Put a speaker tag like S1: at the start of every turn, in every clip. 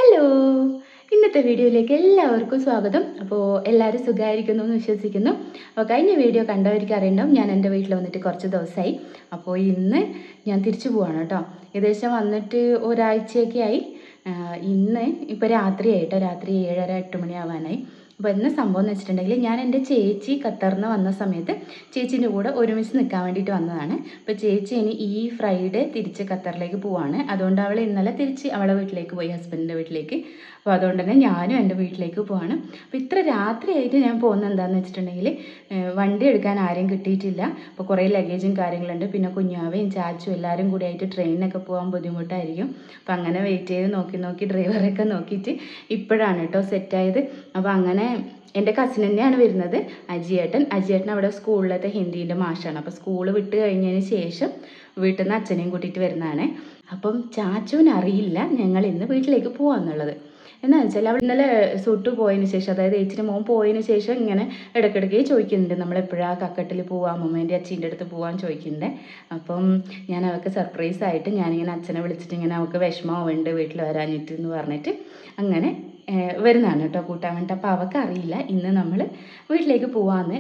S1: Hello, ഇന്നത്തെ വീഡിയോയിലേക്ക് എല്ലാവർക്കും സ്വാഗതം. അപ്പോൾ എല്ലാവരും സുഖമായിരിക്കുന്നു എന്ന് വിശ്വസിക്കുന്നു. അപ്പോൾ കഴിഞ്ഞ വീഡിയോ കണ്ടവർക്ക് അറിയണ്ടാവും, ഞാൻ എൻ്റെ വീട്ടിൽ വന്നിട്ട് കുറച്ച് ദിവസമായി. അപ്പോൾ ഇന്ന് ഞാൻ തിരിച്ചു പോവാണ് കേട്ടോ. ഏകദേശം വന്നിട്ട് ഒരാഴ്ചയൊക്കെ ആയി. ഇന്ന് ഇപ്പോൾ രാത്രിയായിട്ടോ, രാത്രി 7:30-8 മണിയാവാനായി. അപ്പോൾ ഇന്ന് സംഭവം എന്ന് വെച്ചിട്ടുണ്ടെങ്കിൽ, ഞാൻ എൻ്റെ ചേച്ചി ഖത്തറിന് വന്ന സമയത്ത് ചേച്ചീൻ്റെ കൂടെ ഒരുമിച്ച് നിൽക്കാൻ വേണ്ടിയിട്ട് വന്നതാണ്. അപ്പോൾ ചേച്ചി ഇനി ഈ ഫ്രൈഡേ തിരിച്ച് ഖത്തറിലേക്ക് പോവാണ്. അതുകൊണ്ട് അവൾ ഇന്നലെ തിരിച്ച് അവളെ വീട്ടിലേക്ക് പോയി, ഹസ്ബൻഡിൻ്റെ വീട്ടിലേക്ക്. അപ്പോൾ അതുകൊണ്ട് തന്നെ ഞാനും എൻ്റെ വീട്ടിലേക്ക് പോവാണ്. അപ്പോൾ ഇത്ര രാത്രിയായിട്ട് ഞാൻ പോകുന്നത് എന്താണെന്ന് വെച്ചിട്ടുണ്ടെങ്കിൽ, വണ്ടി എടുക്കാൻ ആരെയും കിട്ടിയിട്ടില്ല. അപ്പോൾ കുറേ ലഗേജും കാര്യങ്ങളുണ്ട്. പിന്നെ കുഞ്ഞാവയും ചാച്ചും എല്ലാവരും കൂടി ആയിട്ട് ട്രെയിനിനൊക്കെ പോകാൻ ബുദ്ധിമുട്ടായിരിക്കും. അപ്പോൾ അങ്ങനെ വെയിറ്റ് ചെയ്ത് നോക്കി ഡ്രൈവറൊക്കെ നോക്കിയിട്ട് ഇപ്പോഴാണ് കേട്ടോ സെറ്റായത്. അപ്പോൾ അങ്ങനെ എൻ്റെ കസിൻ തന്നെയാണ് വരുന്നത്, അജിയേട്ടൻ അവിടെ സ്കൂളിലത്തെ ഹിന്ദീൻ്റെ മാഷാണ്. അപ്പോൾ സ്കൂൾ വിട്ട് കഴിഞ്ഞതിന് ശേഷം വീട്ടിൽ നിന്ന് അച്ഛനെയും കൂട്ടിയിട്ട് വരുന്നതാണ്. അപ്പം ചാച്ചുവിന് അറിയില്ല ഞങ്ങൾ ഇന്ന് വീട്ടിലേക്ക് പോകാമെന്നുള്ളത്. എന്താണെന്ന് വെച്ചാൽ അവൾ ഇന്നലെ സുട്ടു പോയതിന് ശേഷം, അതായത് ഏച്ചിൻ്റെ മോൻ പോയതിന് ശേഷം ഇങ്ങനെ ഇടയ്ക്കിടയ്ക്ക് ചോദിക്കുന്നുണ്ട്, നമ്മളെപ്പോഴാണ് കക്കട്ടിൽ പോവാം, അമ്മമ്മേൻ്റെ അച്ഛൻ്റെ അടുത്ത് പോകാൻ ചോദിക്കുന്നുണ്ട്. അപ്പം ഞാൻ അവൾക്ക് സർപ്രൈസായിട്ട് ഞാനിങ്ങനെ അച്ഛനെ വിളിച്ചിട്ട് ഇങ്ങനെ അവൾക്ക് വിഷമമുണ്ട് വീട്ടിൽ വരാനിട്ട് എന്ന് പറഞ്ഞിട്ട് അങ്ങനെ വരുന്നതാണ് കേട്ടോ കൂട്ടാൻ വേണ്ടിയിട്ട്. അപ്പോൾ അവൾക്ക് അറിയില്ല ഇന്ന് നമ്മൾ വീട്ടിലേക്ക് പോകാമെന്ന്.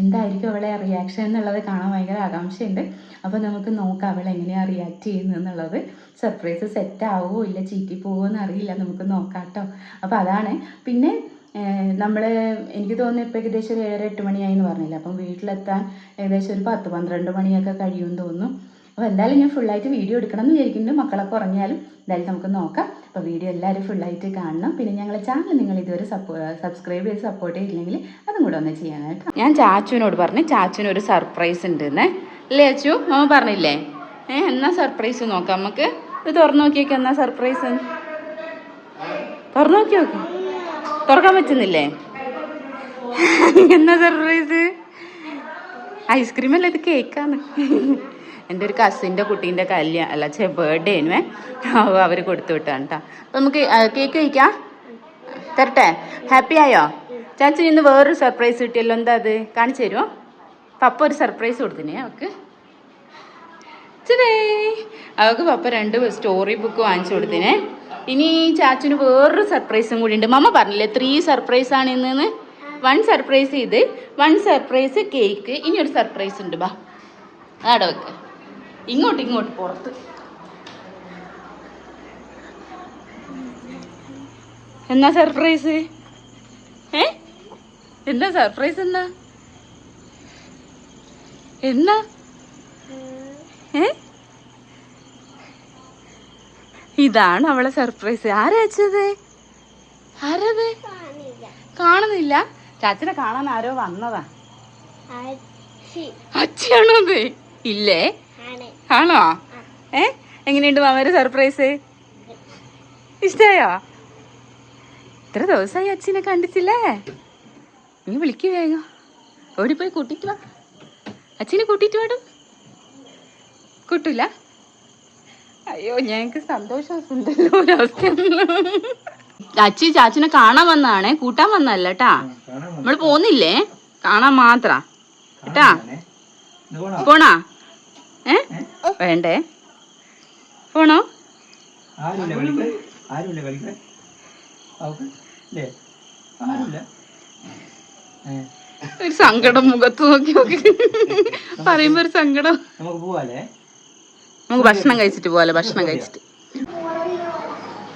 S1: എന്തായിരിക്കും അവളെ റിയാക്ഷൻ എന്നുള്ളത് കാണാൻ ഭയങ്കര ആകാംക്ഷയുണ്ട്. അപ്പോൾ നമുക്ക് നോക്കാം അവൾ എങ്ങനെയാണ് റിയാക്ട് ചെയ്യുന്നത് എന്നുള്ളത്. സർപ്രൈസ് സെറ്റ് ആവുമോ ഇല്ല ചീറ്റി പോവുമോ എന്ന് അറിയില്ല, നമുക്ക് നോക്കാം കേട്ടോ. അപ്പോൾ അതാണ്. പിന്നെ എനിക്ക് തോന്നുന്നു ഇപ്പോൾ ഏകദേശം ഒരു 7-8 മണിയായി എന്ന് പറഞ്ഞില്ല. അപ്പം വീട്ടിലെത്താൻ ഏകദേശം ഒരു 10-12 മണിയൊക്കെ കഴിയുമെന്ന് തോന്നുന്നു. അപ്പോൾ എന്തായാലും ഞാൻ ഫുള്ളായിട്ട് വീഡിയോ എടുക്കണം എന്ന് വിചാരിക്കുന്നുണ്ട്. മക്കളൊക്കെ ഉറങ്ങിയാലും എന്തായാലും നമുക്ക് നോക്കാം. അപ്പോൾ വീഡിയോ എല്ലാവരും ഫുള്ളായിട്ട് കാണണം. പിന്നെ ഞങ്ങളെ ചാനൽ നിങ്ങൾ ഇതുവരെ സബ്സ്ക്രൈബ് ചെയ്ത് സപ്പോർട്ട് ചെയ്തില്ലെങ്കിൽ അതും കൂടെ ഒന്ന് ചെയ്യാനായിട്ട്. ഞാൻ ചാച്ചുവിനോട് പറഞ്ഞു, ചാച്ചുവിനൊരു സർപ്രൈസ് ഉണ്ടെന്നേ. അല്ലേ അച്ചു? അമ്മ പറഞ്ഞില്ലേ? എന്നാ സർപ്രൈസ് നോക്കാം നമുക്ക്. ഇത് തുറന്നു നോക്കിയൊക്കെ എന്നാ സർപ്രൈസ്? തുറന്നു നോക്കി നോക്കി. തുറക്കാൻ പറ്റുന്നില്ലേ? എന്നാ സർപ്രൈസ്? ഐസ്ക്രീം അല്ല, ഇത് കേക്കാണ്. എൻ്റെ ഒരു കസിൻ്റെ കുട്ടീൻ്റെ ബർത്ത്ഡേ ആയിരുന്നേ. അവർ കൊടുത്തു വിട്ടാണ് കേട്ടോ. അപ്പോൾ നമുക്ക് കേക്ക് കഴിക്കാം. തരട്ടെ? ഹാപ്പി ആയോ? ചാച്ചി ഇന്ന് വേറൊരു സർപ്രൈസ് കിട്ടിയല്ലോ. എന്താ അത്? കാണിച്ചു തരുമോ? പപ്പ ഒരു സർപ്രൈസ് കൊടുത്തിനെ അവൾക്ക്. അവൾക്ക് പപ്പ 2 സ്റ്റോറി ബുക്ക് വാങ്ങിച്ചു കൊടുത്തിനെ. ഇനി ചാച്ചുന് വേറൊരു സർപ്രൈസും കൂടി ഉണ്ട്. മമ്മ പറഞ്ഞില്ലേ 3 സർപ്രൈസാണ് ഇന്ന്. 1 സർപ്രൈസ് ഇത്, 1 സർപ്രൈസ് കേക്ക്, ഇനി ഒരു സർപ്രൈസ് ഉണ്ട്. ബാ അവിടെ വെക്ക്. ഇങ്ങോട്ട് പുറത്ത്. എന്നാ സർപ്രൈസ്? എന്താ സർപ്രൈസ്? എന്നാ ഇതാണ് അവളെ സർപ്രൈസ്. ആരാച്ചത്? ആരത്? കാണുന്നില്ല. ചാച്ചനെ കാണാൻ ആരോ വന്നതാ. അച്ഛയാണോ അത്? ഇല്ലേ? ആണോ? എങ്ങനെയുണ്ട് മാമയുടെ സർപ്രൈസ്? ഇഷ്ടായോ? ഇത്ര ദിവസമായി അച്ഛനെ കണ്ടിട്ടില്ലേ? നീ വിളിക്കു വേഗം. ഓടിപ്പോയി കൂട്ടിട്ട് വാ. അച്ഛനെ കൂട്ടിട്ട് വാടും. കൂട്ടില്ല? അയ്യോ, ഞങ്ങൾക്ക് സന്തോഷമുണ്ടല്ലോ ഒരവസ്ഥ. അച്ചി ചാച്ചനെ കാണാൻ വന്നതാണേ, കൂട്ടാൻ വന്നല്ല കേട്ടാ. നമ്മൾ പോന്നില്ലേ, കാണാൻ മാത്ര കേട്ടാ. പോണാ? വേണ്ടേ? പോണോ? ഒരു സങ്കടം മുഖത്ത് നോക്കി പറയുമ്പോ ഒരു സങ്കടം. നമുക്ക് ഭക്ഷണം കഴിച്ചിട്ട് പോവാലോ. ഭക്ഷണം കഴിച്ചിട്ട്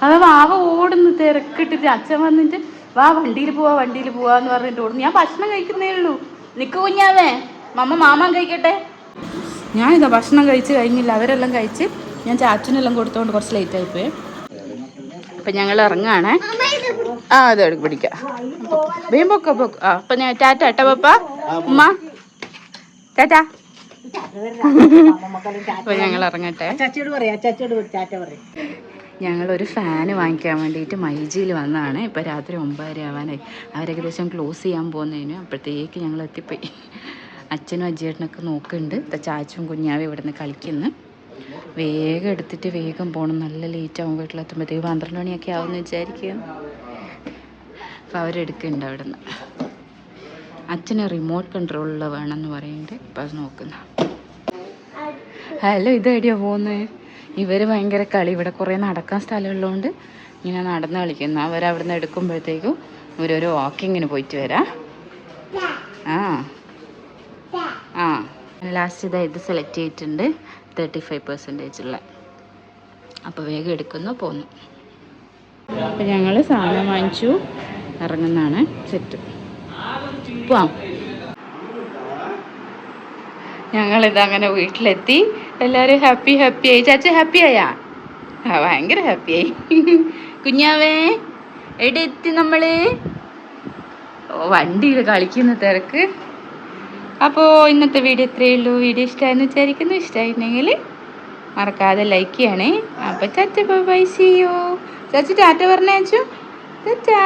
S1: അത് വാവ ഓടുന്നു തിരക്കിട്ടിട്ട്. അച്ഛൻ വന്നിട്ട് വാ വണ്ടിയിൽ പോവാന്ന് പറഞ്ഞിട്ട് ഓടുന്നു. ഞാൻ ഭക്ഷണം കഴിക്കുന്നേ ഉള്ളൂ. നിക്ക് കുഞ്ഞാവേ, മാമാൻ കഴിക്കട്ടെ. ഞാനിതാ ഭക്ഷണം കഴിച്ച് കഴിഞ്ഞില്ല. അവരെല്ലാം കഴിച്ച് ഞാൻ ചാച്ചനെല്ലാം കൊടുത്തോണ്ട് കുറച്ച് ലേറ്റ് ആയിപ്പോയി. അപ്പം ഞങ്ങൾ ഇറങ്ങാണേ. അത് പിടിക്കാം. പൊക്ക. അപ്പം ഞാൻ ടാറ്റ ഏട്ടാ പപ്പ ഉമ്മ ടാറ്റ. അപ്പോൾ ഞങ്ങൾ ഇറങ്ങട്ടെ. ഞങ്ങളൊരു ഫാന് വാങ്ങിക്കാൻ വേണ്ടിയിട്ട് മൈജിയിൽ വന്നതാണ്. ഇപ്പോൾ രാത്രി 9:30 ആവാനായി. അവരേകദേശം ക്ലോസ് ചെയ്യാൻ പോകുന്നതിന് അപ്പോഴത്തേക്ക് ഞങ്ങൾ എത്തിപ്പോയി. അച്ഛനും അജിയേട്ടനൊക്കെ നോക്കുന്നുണ്ട്. ചാച്ചും കുഞ്ഞാവും ഇവിടെ നിന്ന് കളിക്കുന്നു. വേഗം എടുത്തിട്ട് വേഗം പോകണം. നല്ല ലേറ്റ് ആവും വീട്ടിലെത്തുമ്പോഴത്തേക്ക്. 12 മണിയൊക്കെ ആവുമെന്ന് വിചാരിക്കുന്നു. അപ്പോൾ അവരെടുക്കുന്നുണ്ട് അവിടെ നിന്ന്. അച്ഛന് റിമോട്ട് കൺട്രോളുള്ള വേണമെന്ന് പറയുന്നുണ്ട്. അപ്പോൾ അത് നോക്കുന്ന. ഹലോ, ഇത് എവിടെയാണ് പോകുന്നത്? ഇവർ ഭയങ്കര കളി. ഇവിടെ കുറേ നടക്കാൻ സ്ഥലമുള്ളതുകൊണ്ട് ഇങ്ങനെ നടന്ന് കളിക്കുന്നു. അവരവിടുന്ന് എടുക്കുമ്പോഴത്തേക്കും ഇവരൊരു വാക്കിങ്ങിന് പോയിട്ട് വരാം. ആ ആ ലാസ്റ്റ് ഇതാ ഇത് സെലക്ട് ചെയ്തിട്ടുണ്ട് 35% ഉള്ള. അപ്പോൾ വേഗം എടുക്കുന്നു, പോന്നു. അപ്പം ഞങ്ങൾ സാധനം വാങ്ങിച്ചു ഇറങ്ങുന്നതാണ്. സെറ്റ് പോവാം. ഞങ്ങളിതങ്ങനെ വീട്ടിലെത്തി. എല്ലാവരും ഹാപ്പി ആയി. ചാച്ച ഹാപ്പി ആയാ? ഭയങ്കര ഹാപ്പിയായി. കുഞ്ഞാവേ എവിടെ എത്തി നമ്മൾ? വണ്ടിയിൽ കളിക്കുന്ന തിരക്ക്. അപ്പോൾ ഇന്നത്തെ വീഡിയോ ഇത്രയേ ഉള്ളൂ. വീഡിയോ ഇഷ്ടമായെന്ന് വിചാരിക്കുന്നു. ഇഷ്ടമായിട്ടുണ്ടെങ്കിൽ മറക്കാതെ ലൈക്ക് ചെയ്യണേ. അപ്പോൾ ചാച്ച by, see you. Chacha Tata പറഞ്ഞേച്ചു. Tata.